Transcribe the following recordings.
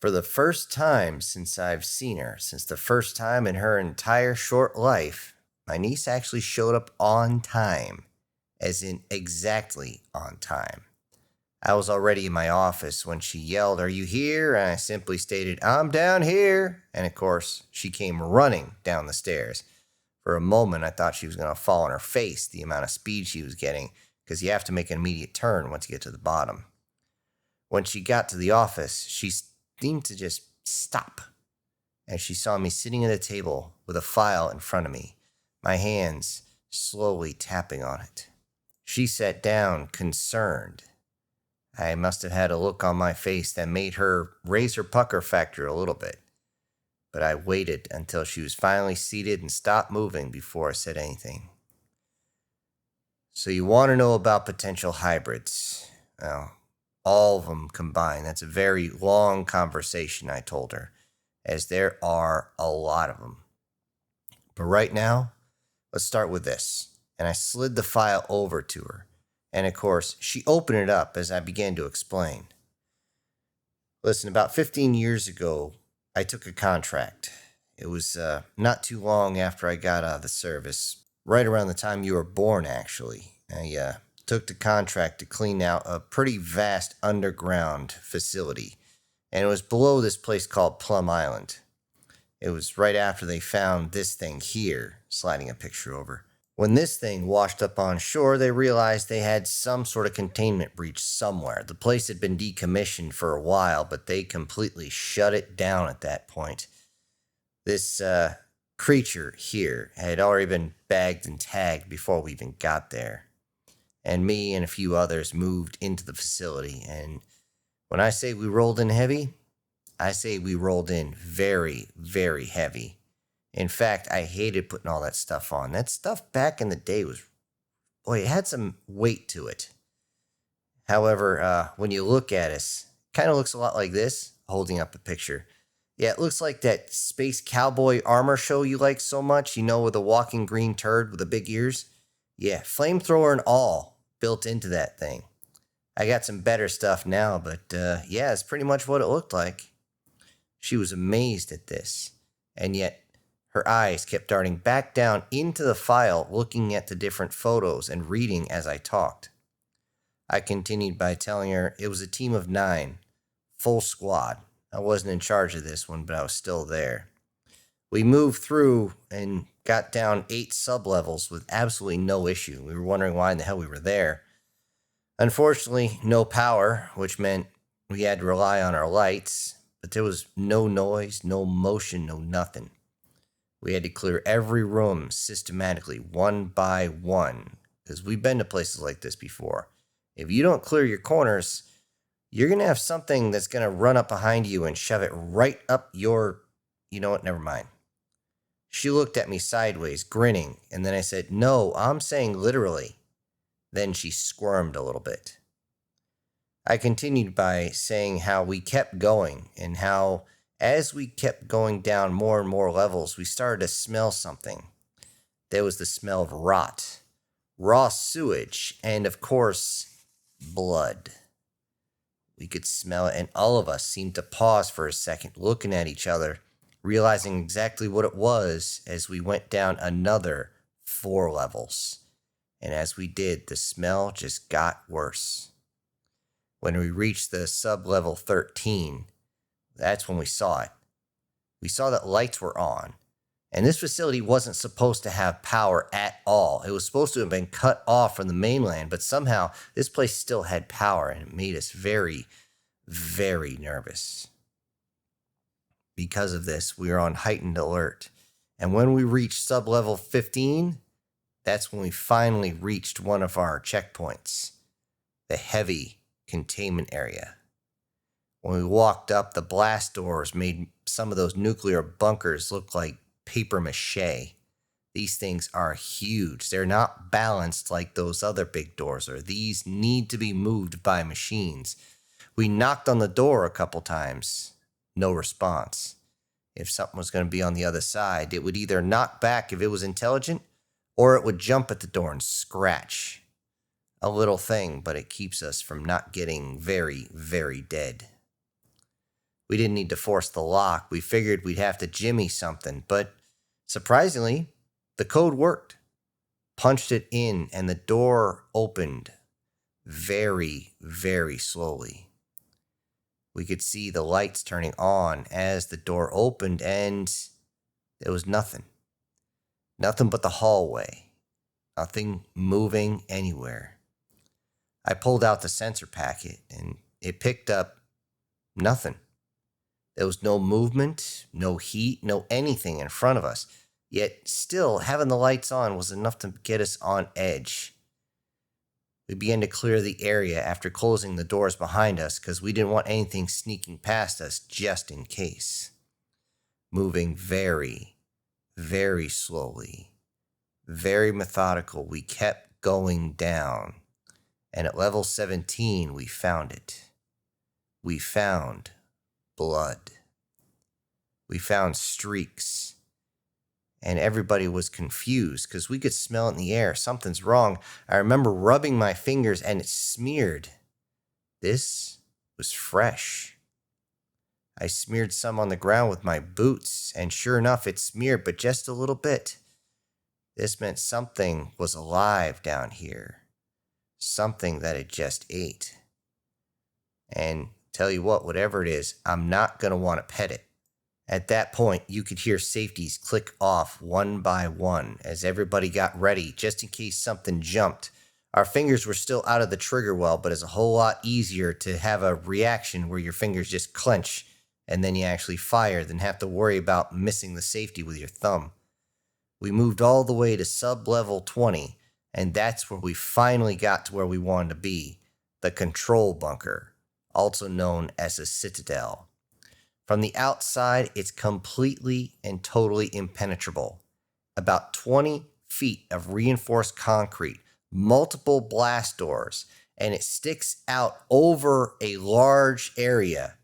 For the first time since I've seen her, since the first time in her entire short life, my niece actually showed up on time, as in exactly on time. I was already in my office when she yelled, "Are you here?" And I simply stated, "I'm down here." And of course, she came running down the stairs. For a moment, I thought she was going to fall on her face, the amount of speed she was getting, because you have to make an immediate turn once you get to the bottom. When she got to the office, she seemed to just stop as she saw me sitting at a table with a file in front of me, my hands slowly tapping on it. She sat down, concerned. I must have had a look on my face that made her raise her pucker factor a little bit. But I waited until she was finally seated and stopped moving before I said anything. "So you want to know about potential hybrids?" Well, all of them combined. That's a very long conversation, I told her, as there are a lot of them. But right now, let's start with this. And I slid the file over to her. And of course, she opened it up as I began to explain. Listen, about 15 years ago, I took a contract. It was not too long after I got out of the service, right around the time you were born, actually. I took the contract to clean out a pretty vast underground facility, and it was below this place called Plum Island. It was right after they found this thing here, sliding a picture over. When this thing washed up on shore, they realized they had some sort of containment breach somewhere. The place had been decommissioned for a while, but they completely shut it down at that point. This creature here had already been bagged and tagged before we even got there. And me and a few others moved into the facility. And when I say we rolled in heavy, I say we rolled in very, very heavy. In fact, I hated putting all that stuff on. That stuff back in the day was, boy, it had some weight to it. However, when you look at us, it kind of looks a lot like this, holding up a picture. Yeah, it looks like that space cowboy armor show you like so much, with the walking green turd with the big ears. Yeah, flamethrower and all built into that thing. I got some better stuff now, but yeah, it's pretty much what it looked like. She was amazed at this, and yet her eyes kept darting back down into the file, looking at the different photos and reading as I talked. I continued by telling her it was a team of 9, full squad. I wasn't in charge of this one, but I was still there. We moved through and got down 8 sublevels with absolutely no issue. We were wondering why in the hell we were there. Unfortunately, no power, which meant we had to rely on our lights, but there was no noise, no motion, no nothing. We had to clear every room systematically, one by one, because we've been to places like this before. If you don't clear your corners, you're going to have something that's going to run up behind you and shove it right up your... You know what? Never mind. She looked at me sideways, grinning, and then I said, "No, I'm saying literally." Then she squirmed a little bit. I continued by saying how we kept going and how as we kept going down more and more levels, we started to smell something. There was the smell of rot, raw sewage, and of course, blood. We could smell it, and all of us seemed to pause for a second, looking at each other, realizing exactly what it was as we went down another 4 levels. And as we did, the smell just got worse. When we reached the sub-level 13, that's when we saw it. We saw that lights were on. And this facility wasn't supposed to have power at all. It was supposed to have been cut off from the mainland, but somehow this place still had power, and it made us very, very nervous. Because of this, we were on heightened alert. And when we reached sub-level 15, that's when we finally reached one of our checkpoints, the heavy containment area. When we walked up, the blast doors made some of those nuclear bunkers look like paper mache. These things are huge. They're not balanced like those other big doors are. These need to be moved by machines. We knocked on the door a couple times. No response. If something was going to be on the other side, it would either knock back if it was intelligent, or it would jump at the door and scratch. A little thing, but it keeps us from not getting very, very dead. We didn't need to force the lock. We figured we'd have to jimmy something, but surprisingly, the code worked. Punched it in, and the door opened very, very slowly. We could see the lights turning on as the door opened, and there was nothing. Nothing but the hallway. Nothing moving anywhere. I pulled out the sensor packet, and it picked up nothing. There was no movement, no heat, no anything in front of us. Yet still, having the lights on was enough to get us on edge. We began to clear the area after closing the doors behind us because we didn't want anything sneaking past us just in case. Moving very, very slowly, very methodical, we kept going down. And at level 17, we found it. We found blood. We found streaks. And everybody was confused because we could smell it in the air. Something's wrong. I remember rubbing my fingers and it smeared. This was fresh. I smeared some on the ground with my boots, and sure enough, it smeared, but just a little bit. This meant something was alive down here. Something that it just ate. And tell you what, whatever it is, I'm not going to want to pet it. At that point, you could hear safeties click off one by one as everybody got ready just in case something jumped. Our fingers were still out of the trigger well, but it's a whole lot easier to have a reaction where your fingers just clench and then you actually fire than have to worry about missing the safety with your thumb. We moved all the way to sub-level 20, and that's where we finally got to where we wanted to be, the control bunker, also known as a citadel. From the outside, it's completely and totally impenetrable. About 20 feet of reinforced concrete, multiple blast doors, and it sticks out over a large area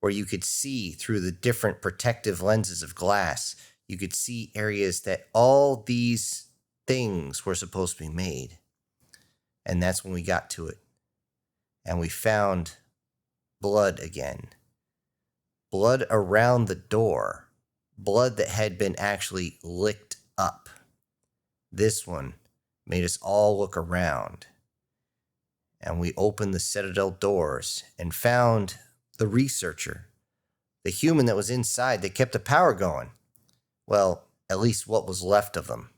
where you could see through the different protective lenses of glass. You could see areas that all these things were supposed to be made. And that's when we got to it. And we found blood again. Blood around the door. Blood that had been actually licked up. This one made us all look around. And we opened the citadel doors and found the researcher. The human that was inside that kept the power going. Well, at least what was left of them.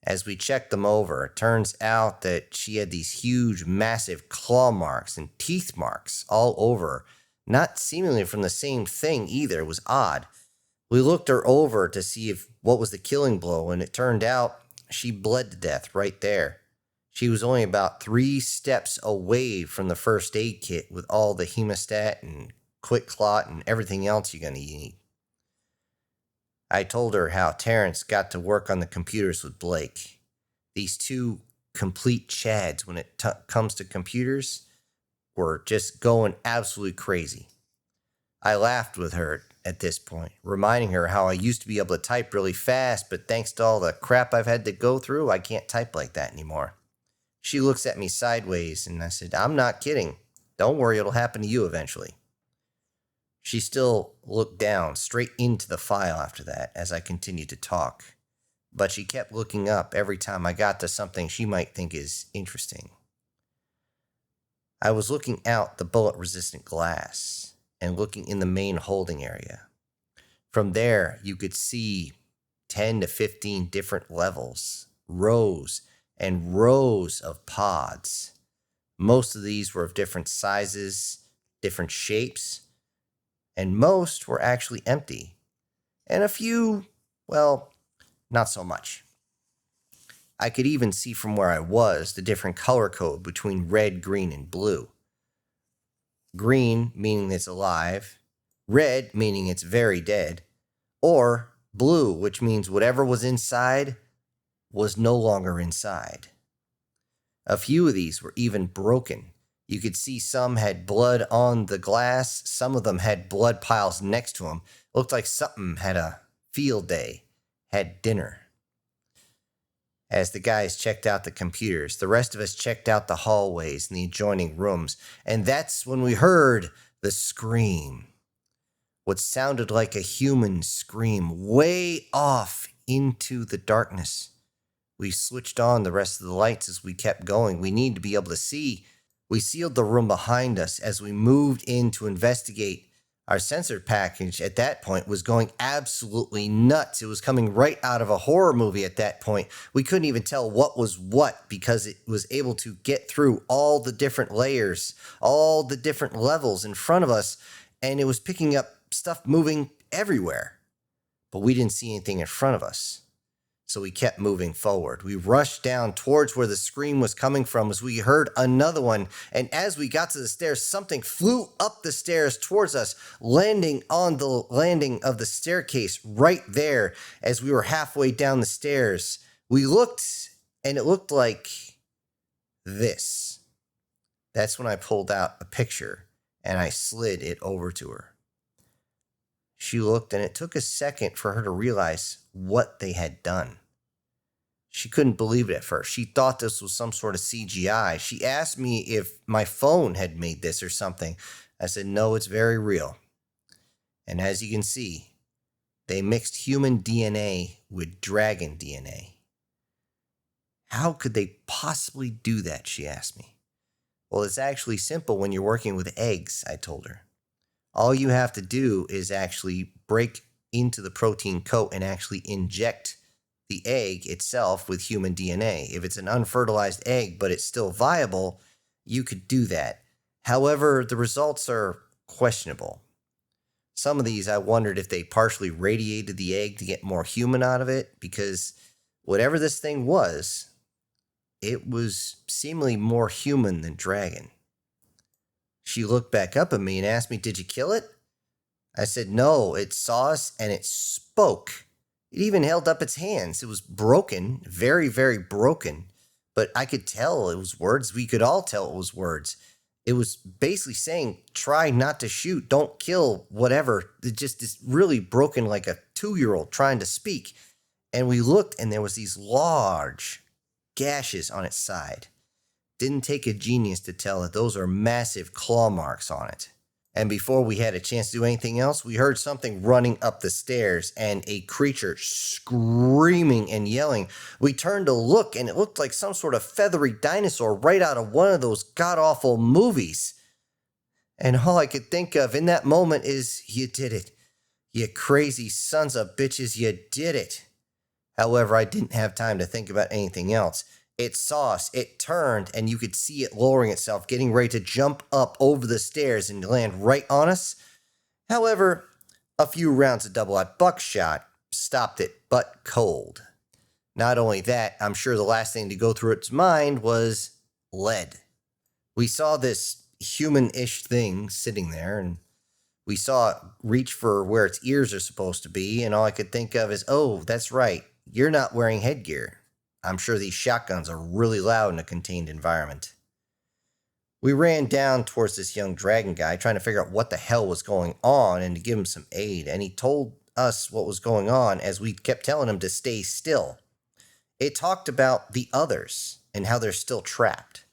As we checked them over, it turns out that she had these huge, massive claw marks and teeth marks all over her. Not seemingly from the same thing either. It was odd. We looked her over to see what was the killing blow, and it turned out she bled to death right there. She was only about 3 steps away from the first aid kit with all the hemostat and quick clot and everything else you're going to need. I told her how Terrence got to work on the computers with Blake. These two complete chads when it comes to computers were just going absolutely crazy. I laughed with her at this point, reminding her how I used to be able to type really fast, but thanks to all the crap I've had to go through, I can't type like that anymore. She looks at me sideways, and I said, "I'm not kidding. Don't worry, it'll happen to you eventually." She still looked down straight into the file after that as I continued to talk, but she kept looking up every time I got to something she might think is interesting. I was looking out the bullet-resistant glass and looking in the main holding area. From there, you could see 10 to 15 different levels, rows and rows of pods. Most of these were of different sizes, different shapes, and most were actually empty. And a few, well, not so much. I could even see from where I was the different color code between red, green, and blue. Green meaning it's alive, red meaning it's very dead, or blue, which means whatever was inside was no longer inside. A few of these were even broken. You could see some had blood on the glass, some of them had blood piles next to them. Looked like something had a field day, had dinner. As the guys checked out the computers, the rest of us checked out the hallways and the adjoining rooms, and that's when we heard the scream. what sounded like a human scream way off into the darkness. We switched on the rest of the lights as we kept going. We needed to be able to see. We sealed the room behind us as we moved in to investigate. Our sensor package at that point was going absolutely nuts. It was coming right out of a horror movie at that point. We couldn't even tell what was what because it was able to get through all the different layers, all the different levels in front of us, and it was picking up stuff moving everywhere. But we didn't see anything in front of us. So we kept moving forward. We rushed down towards where the scream was coming from as we heard another one. And as we got to the stairs, something flew up the stairs towards us, landing on the landing of the staircase right there as we were halfway down the stairs. We looked, and it looked like this. That's when I pulled out a picture, and I slid it over to her. She looked, and it took a second for her to realize what they had done. She couldn't believe it at first. She thought this was some sort of CGI. She asked me if my phone had made this or something. I said, no, it's very real. And as you can see, they mixed human DNA with dragon DNA. How could they possibly do that, she asked me. Well, it's actually simple when you're working with eggs, I told her. All you have to do is actually break into the protein coat and actually inject the egg itself with human DNA. If it's an unfertilized egg, but it's still viable, you could do that. However, the results are questionable. Some of these, I wondered if they partially radiated the egg to get more human out of it, because whatever this thing was, it was seemingly more human than dragon. She looked back up at me and asked me, did you kill it? I said, no, it saw us and it spoke. It even held up its hands. It was broken, very, very broken. But I could tell it was words. We could all tell it was words. It was basically saying, try not to shoot, don't kill, whatever. It just is really broken like a 2-year-old trying to speak. And we looked and there was these large gashes on its side. Didn't take a genius to tell that those are massive claw marks on it. And before we had a chance to do anything else, we heard something running up the stairs and a creature screaming and yelling. We turned to look and it looked like some sort of feathery dinosaur right out of one of those god-awful movies. And all I could think of in that moment is, you did it. You crazy sons of bitches, you did it. However, I didn't have time to think about anything else. It saw us, it turned, and you could see it lowering itself, getting ready to jump up over the stairs and land right on us. However, a few rounds of double-aught buckshot stopped it, but cold. Not only that, I'm sure the last thing to go through its mind was lead. We saw this human-ish thing sitting there, and we saw it reach for where its ears are supposed to be, and all I could think of is, oh, that's right, you're not wearing headgear. I'm sure these shotguns are really loud in a contained environment. We ran down towards this young dragon guy, trying to figure out what the hell was going on and to give him some aid, and he told us what was going on as we kept telling him to stay still. It talked about the others and how they're still trapped.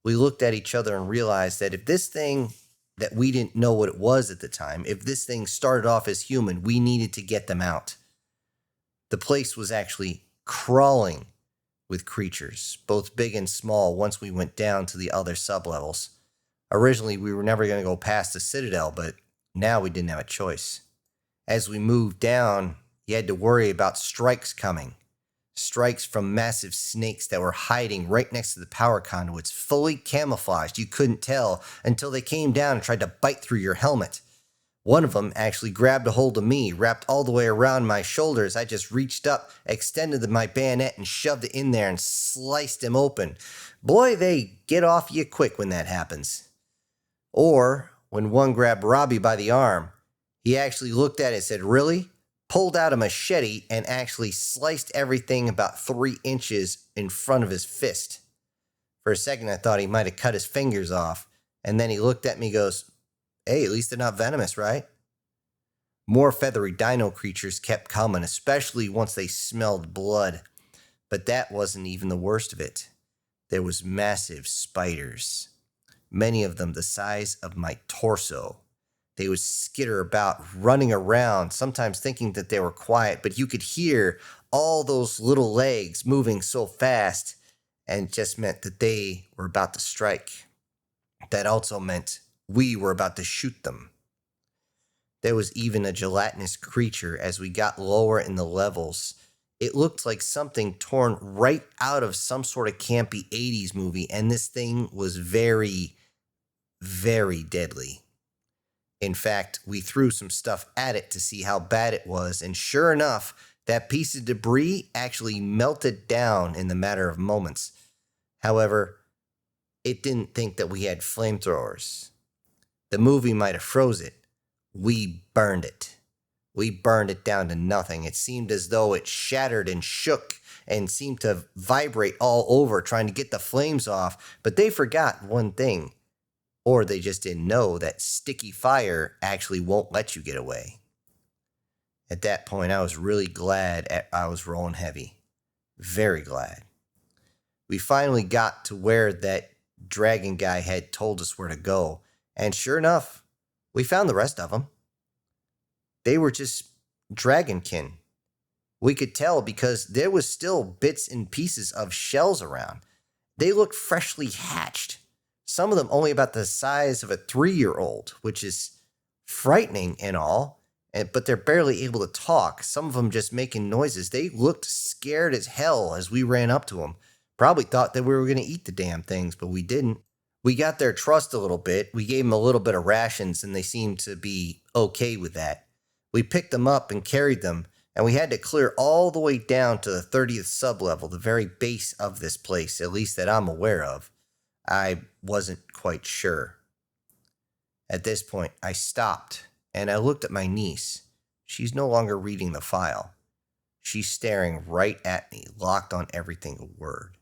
We looked at each other and realized that if this thing that we didn't know what it was at the time, if this thing started off as human, we needed to get them out. The place was actually crawling with creatures, both big and small, once we went down to the other sublevels. Originally, we were never going to go past the Citadel, but now we didn't have a choice. As we moved down, you had to worry about strikes coming. Strikes from massive snakes that were hiding right next to the power conduits, fully camouflaged. You couldn't tell until they came down and tried to bite through your helmet. One of them actually grabbed a hold of me, wrapped all the way around my shoulders. I just reached up, extended my bayonet, and shoved it in there and sliced him open. Boy, they get off you quick when that happens. Or when one grabbed Robbie by the arm, he actually looked at it and said, really? Pulled out a machete and actually sliced everything about 3 inches in front of his fist. For a second, I thought he might have cut his fingers off. And then he looked at me and goes, hey, at least they're not venomous, right? More feathery dino creatures kept coming, especially once they smelled blood. But that wasn't even the worst of it. There was massive spiders, many of them the size of my torso. They would skitter about, running around, sometimes thinking that they were quiet, but you could hear all those little legs moving so fast, and it just meant that they were about to strike. That also meant we were about to shoot them. There was even a gelatinous creature as we got lower in the levels. It looked like something torn right out of some sort of campy 80s movie, and this thing was very, very deadly. In fact, we threw some stuff at it to see how bad it was, and sure enough, that piece of debris actually melted down in the matter of moments. However, it didn't think that we had flamethrowers. The movie might have froze it. We burned it. We burned it down to nothing. It seemed as though it shattered and shook and seemed to vibrate all over trying to get the flames off, but they forgot one thing. Or they just didn't know that sticky fire actually won't let you get away. At that point, I was really glad I was rolling heavy. Very glad. We finally got to where that dragon guy had told us where to go, and sure enough, we found the rest of them. They were just dragonkin. We could tell because there was still bits and pieces of shells around. They looked freshly hatched. Some of them only about the size of a 3-year-old, which is frightening and all, but they're barely able to talk. Some of them just making noises. They looked scared as hell as we ran up to them. Probably thought that we were going to eat the damn things, but we didn't. We got their trust a little bit. We gave them a little bit of rations, and they seemed to be okay with that. We picked them up and carried them, and we had to clear all the way down to the 30th sublevel, the very base of this place, at least that I'm aware of. I wasn't quite sure. At this point, I stopped, and I looked at my niece. She's no longer reading the file. She's staring right at me, locked on every single word.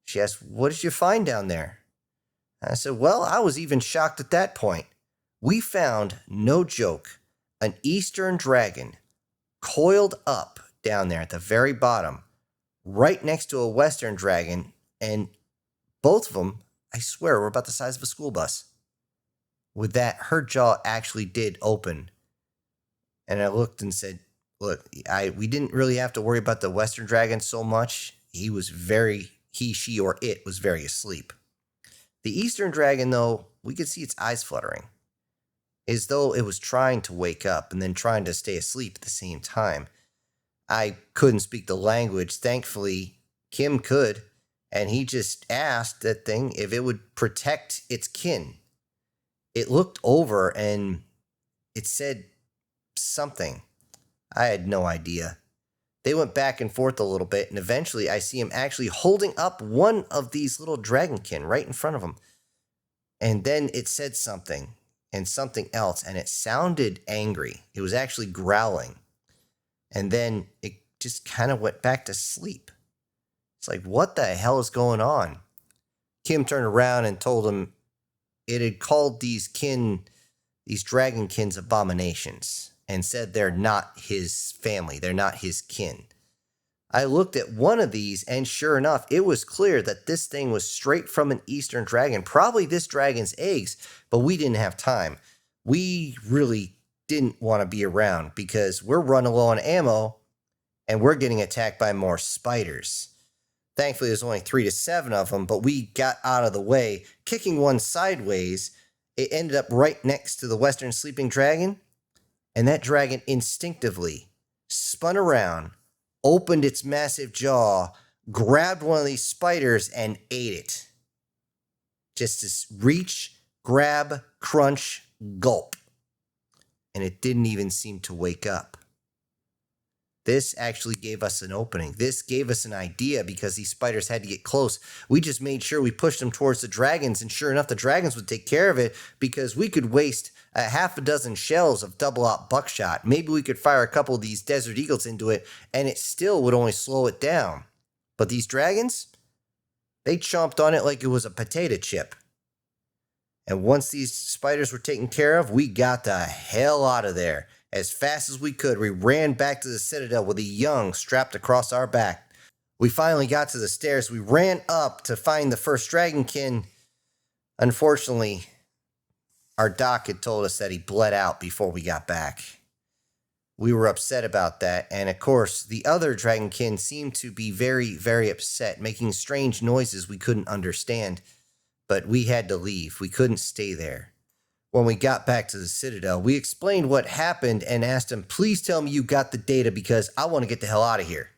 She asked, "What did you find down there?" I said, "Well, I was even shocked at that point. We found, no joke, an Eastern dragon coiled up down there at the very bottom, right next to a Western dragon, and both of them, I swear, were about the size of a school bus." With that, her jaw actually did open. And I looked and said, "Look, we didn't really have to worry about the Western dragon so much. He, she, or it was very asleep. The Eastern dragon, though, we could see its eyes fluttering, as though it was trying to wake up and then trying to stay asleep at the same time. I couldn't speak the language. Thankfully, Kim could. And he just asked that thing if it would protect its kin. It looked over and it said something. I had no idea. They went back and forth a little bit, and eventually I see him actually holding up one of these little dragonkin right in front of him. And then it said something and something else, and it sounded angry. It was actually growling. And then it just kind of went back to sleep. It's like, what the hell is going on? Kim turned around and told him it had called these dragonkins abominations, and said they're not his family, they're not his kin. I looked at one of these, and sure enough, it was clear that this thing was straight from an Eastern dragon, probably this dragon's eggs, but we didn't have time. We really didn't want to be around because we're running low on ammo, and we're getting attacked by more spiders. Thankfully, there's only 3 to 7 of them, but we got out of the way, kicking one sideways. It ended up right next to the Western sleeping dragon, and that dragon instinctively spun around, opened its massive jaw, grabbed one of these spiders, and ate it. Just this reach, grab, crunch, gulp. And it didn't even seem to wake up. This actually gave us an opening. This gave us an idea because these spiders had to get close. We just made sure we pushed them towards the dragons, and sure enough, the dragons would take care of it because we could waste a half a dozen shells of double-aught buckshot. Maybe we could fire a couple of these Desert Eagles into it, and it still would only slow it down. But these dragons, they chomped on it like it was a potato chip. And once these spiders were taken care of, we got the hell out of there. As fast as we could, we ran back to the Citadel with a young strapped across our back. We finally got to the stairs. We ran up to find the first dragonkin. Unfortunately, Our doc had told us that he bled out before we got back. We were upset about that, and of course, the other dragonkin seemed to be very, very upset, making strange noises we couldn't understand. But we had to leave. We couldn't stay there. When we got back to the Citadel, we explained what happened and asked him, please tell me you got the data because I want to get the hell out of here.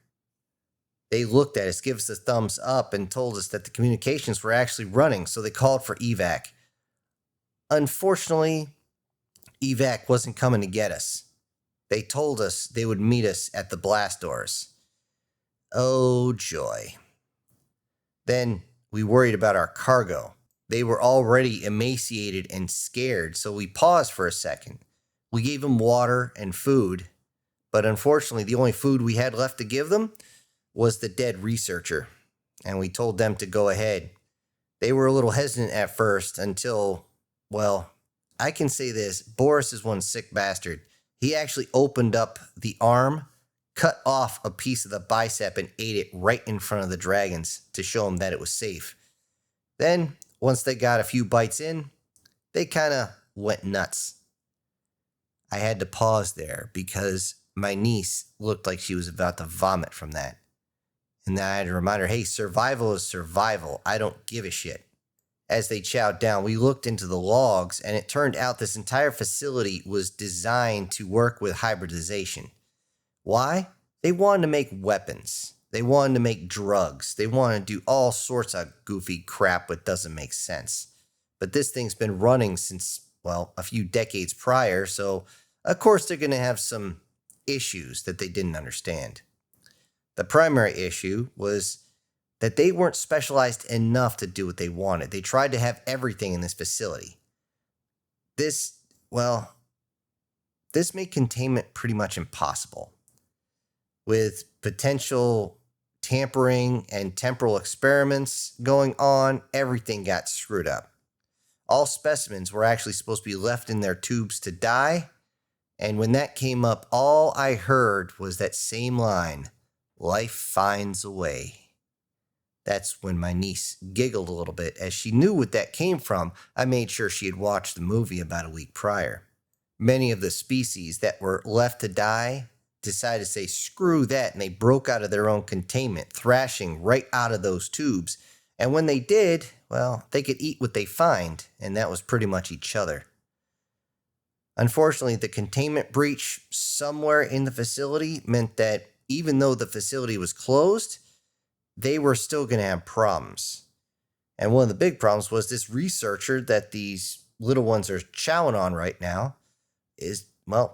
They looked at us, gave us a thumbs up, and told us that the communications were actually running, so they called for evac. Unfortunately, evac wasn't coming to get us. They told us they would meet us at the blast doors. Oh, joy. Then we worried about our cargo. They were already emaciated and scared, so we paused for a second. We gave them water and food, but unfortunately, the only food we had left to give them was the dead researcher, and we told them to go ahead. They were a little hesitant at first until, well, I can say this, Boris is one sick bastard. He actually opened up the arm, cut off a piece of the bicep, and ate it right in front of the dragons to show them that it was safe. Then, once they got a few bites in, they kind of went nuts. I had to pause there because my niece looked like she was about to vomit from that. And then I had to remind her, hey, survival is survival. I don't give a shit. As they chowed down, we looked into the logs, and it turned out this entire facility was designed to work with hybridization. Why? They wanted to make weapons. They wanted to make drugs. They wanted to do all sorts of goofy crap that doesn't make sense. But this thing's been running since, well, a few decades prior, so of course they're going to have some issues that they didn't understand. The primary issue was that they weren't specialized enough to do what they wanted. They tried to have everything in this facility. This made containment pretty much impossible. With potential tampering and temporal experiments going on, everything got screwed up. All specimens were actually supposed to be left in their tubes to die, and when that came up, all I heard was that same line, life finds a way. That's when my niece giggled a little bit. As she knew what that came from, I made sure she had watched the movie about a week prior. Many of the species that were left to die decided to say, screw that, and they broke out of their own containment, thrashing right out of those tubes. And when they did, well, they could eat what they find, and that was pretty much each other. Unfortunately, the containment breach somewhere in the facility meant that even though the facility was closed, they were still going to have problems. And one of the big problems was this researcher that these little ones are chowing on right now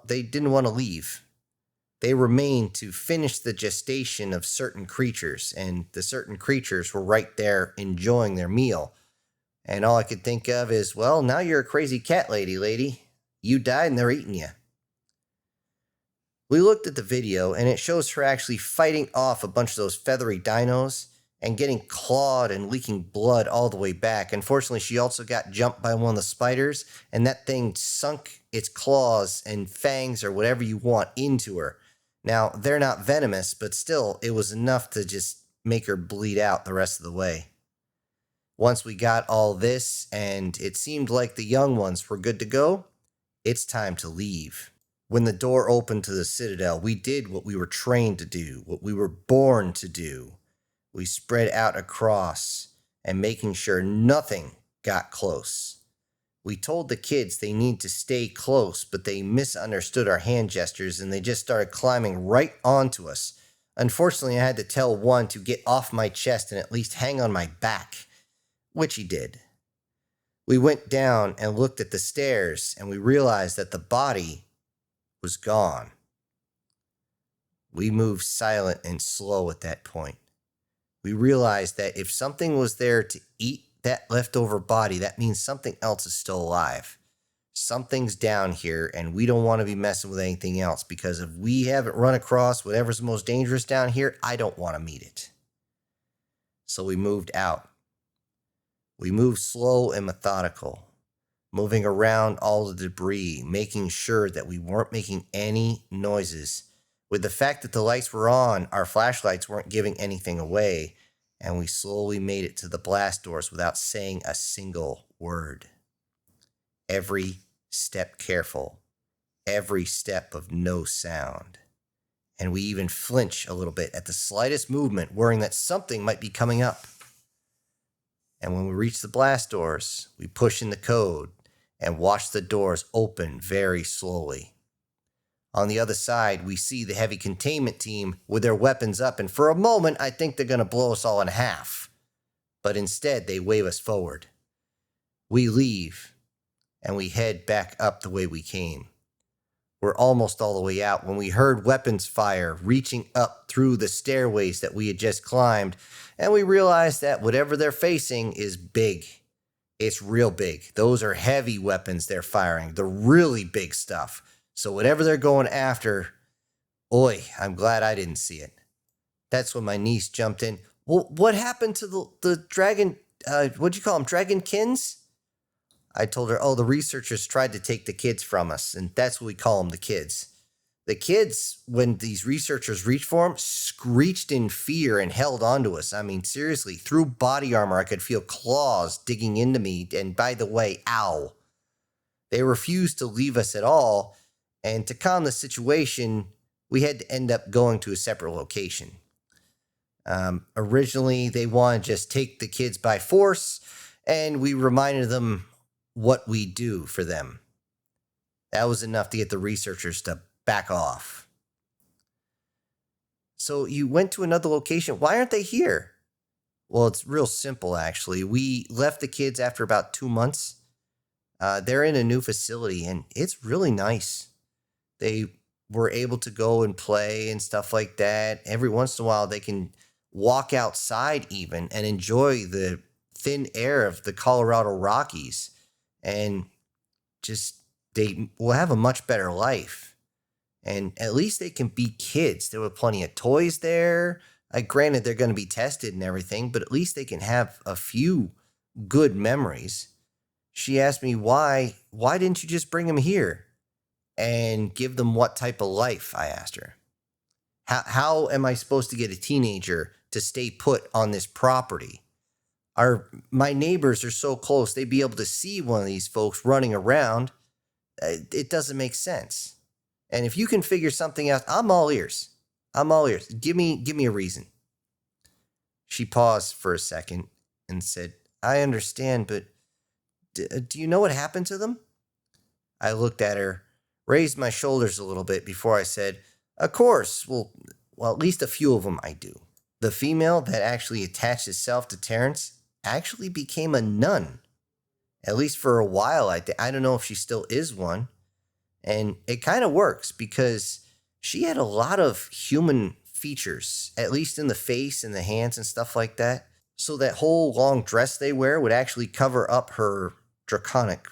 they didn't want to leave. They remained to finish the gestation of certain creatures, and the certain creatures were right there enjoying their meal. And all I could think of is, well, now you're a crazy cat lady. You died and they're eating you. We looked at the video, and it shows her actually fighting off a bunch of those feathery dinos and getting clawed and leaking blood all the way back. Unfortunately, she also got jumped by one of the spiders, and that thing sunk its claws and fangs or whatever you want into her. Now, they're not venomous, but still, it was enough to just make her bleed out the rest of the way. Once we got all this, and it seemed like the young ones were good to go, it's time to leave. When the door opened to the Citadel, we did what we were trained to do, what we were born to do. We spread out across and making sure nothing got close. We told the kids they need to stay close, but they misunderstood our hand gestures and they just started climbing right onto us. Unfortunately, I had to tell one to get off my chest and at least hang on my back, which he did. We went down and looked at the stairs, and we realized that the body was gone. We moved silent and slow at that point. We realized that if something was there to eat that leftover body, that means something else is still alive. Something's down here, and we don't want to be messing with anything else, because if we haven't run across whatever's most dangerous down here, I don't want to meet it. So we moved out. We moved slow and methodical, moving around all the debris, making sure that we weren't making any noises. With the fact that the lights were on, our flashlights weren't giving anything away, and we slowly made it to the blast doors without saying a single word. every step careful, every step of no sound. And we even flinch a little bit at the slightest movement, worrying that something might be coming up. And when we reach the blast doors, we push in the code and watch the doors open very slowly. On the other side, we see the heavy containment team with their weapons up, and for a moment, I think they're going to blow us all in half. But instead, they wave us forward. We leave, and we head back up the way we came. We're almost all the way out when we heard weapons fire reaching up through the stairways that we had just climbed, and we realized that whatever they're facing is big. It's real big. Those are heavy weapons they're firing, the really big stuff. So whatever they're going after, oi, I'm glad I didn't see it. That's when my niece jumped in. Well, what happened to the dragon, what'd you call them, dragonkins? I told her, the researchers tried to take the kids from us, and that's what we call them, the kids. The kids, when these researchers reached for them, screeched in fear and held onto us. I mean, seriously, through body armor, I could feel claws digging into me, and by the way, ow. They refused to leave us at all, and to calm the situation, we had to end up going to a separate location. Originally, they wanted to just take the kids by force, and we reminded them what we do for them. That was enough to get the researchers to back off. So you went to another location. Why aren't they here? Well, it's real simple, actually. We left the kids after about 2 months. They're in a new facility, and it's really nice. They were able to go and play and stuff like that. Every once in a while, they can walk outside even and enjoy the thin air of the Colorado Rockies. And just, they will have a much better life. And at least they can be kids. There were plenty of toys there. Granted, they're going to be tested and everything, but at least they can have a few good memories. She asked me, why didn't you just bring them here and give them what type of life? I asked her. How am I supposed to get a teenager to stay put on this property? My neighbors are so close, they'd be able to see one of these folks running around. It doesn't make sense. And if you can figure something out, I'm all ears. I'm all ears. Give me a reason. She paused for a second and said, I understand, but do you know what happened to them? I looked at her, raised my shoulders a little bit before I said, of course. Well, at least a few of them I do. The female that actually attached itself to Terrence actually became a nun. At least for a while. I don't know if she still is one. And it kind of works because she had a lot of human features, at least in the face and the hands and stuff like that. So that whole long dress they wear would actually cover up her draconic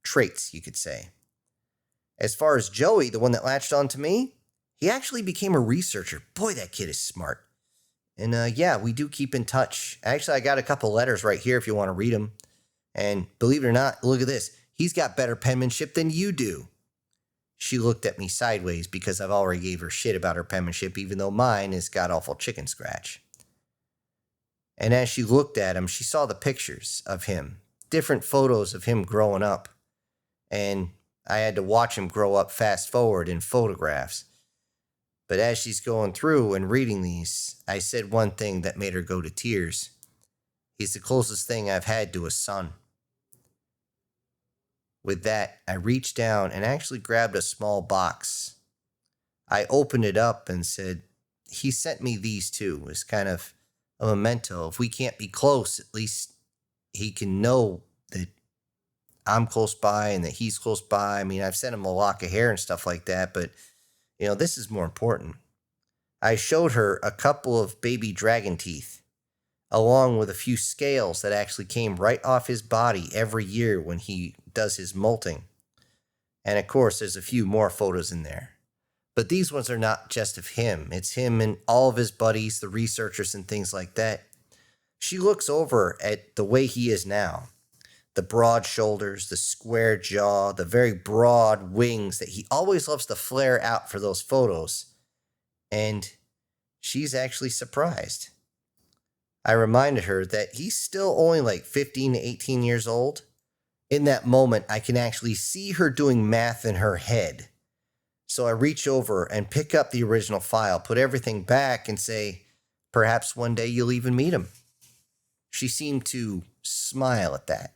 traits, you could say. As far as Joey, the one that latched on to me, he actually became a researcher. Boy, that kid is smart. And yeah, we do keep in touch. Actually, I got a couple letters right here if you want to read them. And believe it or not, look at this. He's got better penmanship than you do. She looked at me sideways because I've already gave her shit about her penmanship, even though mine is god-awful chicken scratch. And as she looked at him, she saw the pictures of him, different photos of him growing up. And I had to watch him grow up fast forward in photographs. But as she's going through and reading these, I said one thing that made her go to tears. He's the closest thing I've had to a son. With that, I reached down and actually grabbed a small box. I opened it up and said, he sent me these two as kind of a memento. If we can't be close, at least he can know that I'm close by and that he's close by. I mean, I've sent him a lock of hair and stuff like that, but this is more important. I showed her a couple of baby dragon teeth, along with a few scales that actually came right off his body every year when he does his molting. And of course, there's a few more photos in there. But these ones are not just of him. It's him and all of his buddies, the researchers and things like that. She looks over at the way he is now. The broad shoulders, the square jaw, the very broad wings that he always loves to flare out for those photos. And she's actually surprised. I reminded her that he's still only like 15 to 18 years old. In that moment, I can actually see her doing math in her head. So I reach over and pick up the original file, put everything back, and say, perhaps one day you'll even meet him. She seemed to smile at that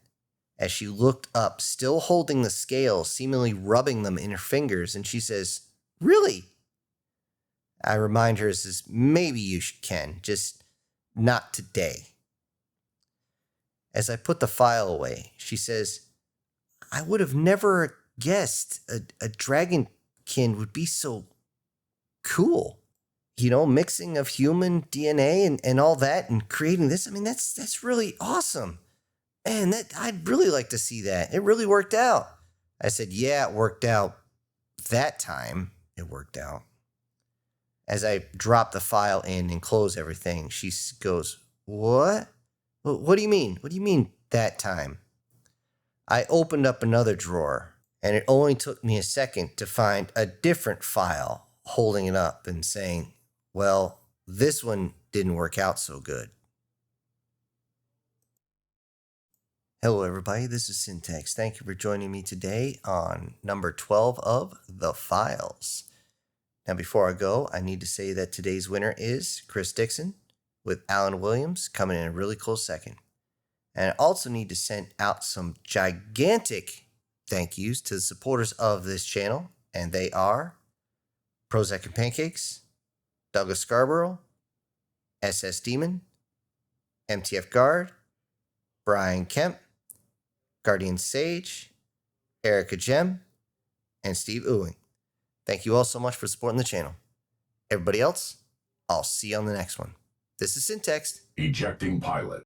as she looked up, still holding the scales, seemingly rubbing them in her fingers, and she says, really? I remind her, says, maybe you can, just not today. As I put the file away, she says, I would have never guessed a dragonkin would be so cool. You know, mixing of human DNA and all that and creating this. I mean, that's really awesome. Man, I'd really like to see that. It really worked out. I said, yeah, it worked out. That time, it worked out. As I drop the file in and close everything, she goes, what? What do you mean? What do you mean that time? I opened up another drawer, and it only took me a second to find a different file holding it up and saying, well, this one didn't work out so good. Hello, everybody. This is Syntax. Thank you for joining me today on number 12 of The Files. Now, before I go, I need to say that today's winner is Chris Dixon, with Alan Williams coming in a really close second. And I also need to send out some gigantic thank yous to the supporters of this channel, and they are Prozac and Pancakes, Douglas Scarborough, SS Demon, MTF Guard, Brian Kemp, Guardian Sage, Erica Gem, and Steve Ewing. Thank you all so much for supporting the channel. Everybody else, I'll see you on the next one. This is Syntax. Ejecting pilot.